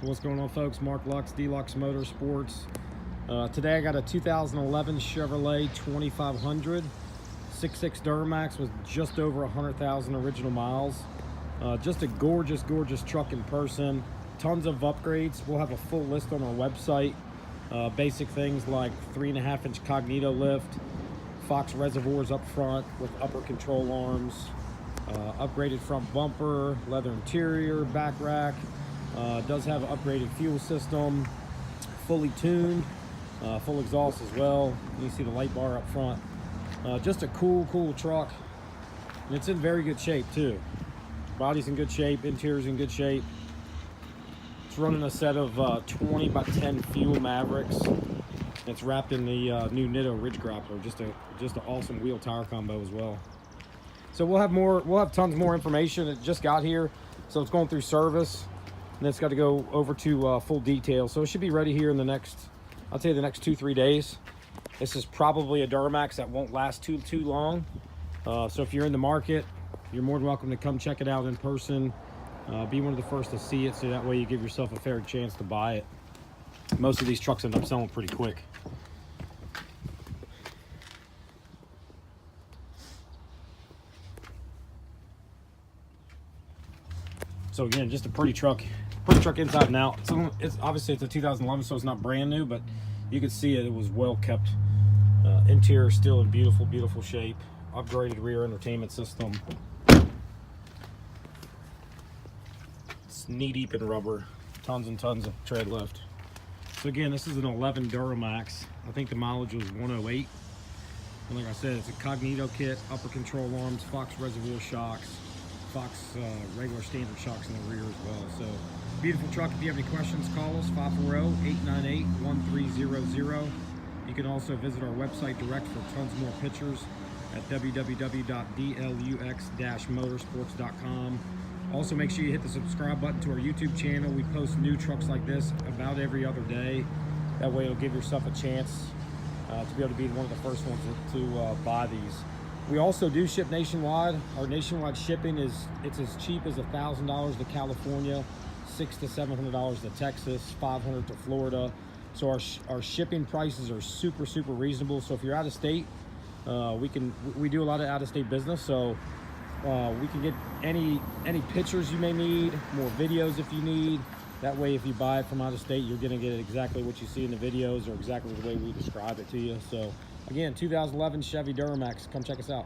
What's going on, folks? Mark Lux, DLux Motorsports. Today I got a 2011 Chevrolet 2500 6.6 Duramax with just over 100,000 original miles. Just a gorgeous truck in person. Tons of upgrades. We'll have a full list on our website. Basic things like 3.5-inch Cognito lift, Fox reservoirs up front with upper control arms, upgraded front bumper, leather interior, back rack. Does have an upgraded fuel system, fully tuned, full exhaust as well. You see the light bar up front. Just a cool truck, and it's in very good shape too. Body's in good shape, interior's in good shape. It's running a set of 20x10 fuel Mavericks. It's wrapped in the new Nitto Ridge Grappler. Just an awesome wheel tire combo as well. So we'll have tons more information. It just got here, so it's going through service. And it's got to go over to full detail, so it should be ready here in the next, I'll tell you, the next 2-3 days. This is probably a Duramax that won't last too long. So if you're in the market, you're more than welcome to come check it out in person. Be one of the first to see it, so that way you give yourself a fair chance to buy it. Most of these trucks end up selling pretty quick. So again, just a pretty truck inside and out. So it's obviously it's a 2011, so it's not brand new, but you can see it was well kept. Interior still in beautiful shape. Upgraded rear entertainment system. It's knee deep in rubber. Tons and tons of tread lift. So again, this is an 11 Duramax. I think the mileage was 108. And like I said, it's a Cognito kit, upper control arms, Fox reservoir shocks, Fox regular standard shocks in the rear as well. So beautiful truck. If you have any questions, call us 540-898-1300. You can also visit our website direct for tons more pictures at www.DLux-motorsports.com. Also, make sure you hit the subscribe button to our YouTube channel. We post new trucks like this about every other day. That way it'll give yourself a chance to be able to be one of the first ones to buy these. We also do ship nationwide. Our nationwide shipping it's as cheap as $1,000 to California, $600 to $700 to Texas, $500 to Florida. So our shipping prices are super reasonable. So if you're out of state, we do a lot of out-of-state business. So we can get any pictures you may need, more videos if you need. That way, if you buy it from out of state, you're gonna get exactly what you see in the videos or exactly the way we describe it to you. So again, 2011 Chevy Duramax. Come check us out.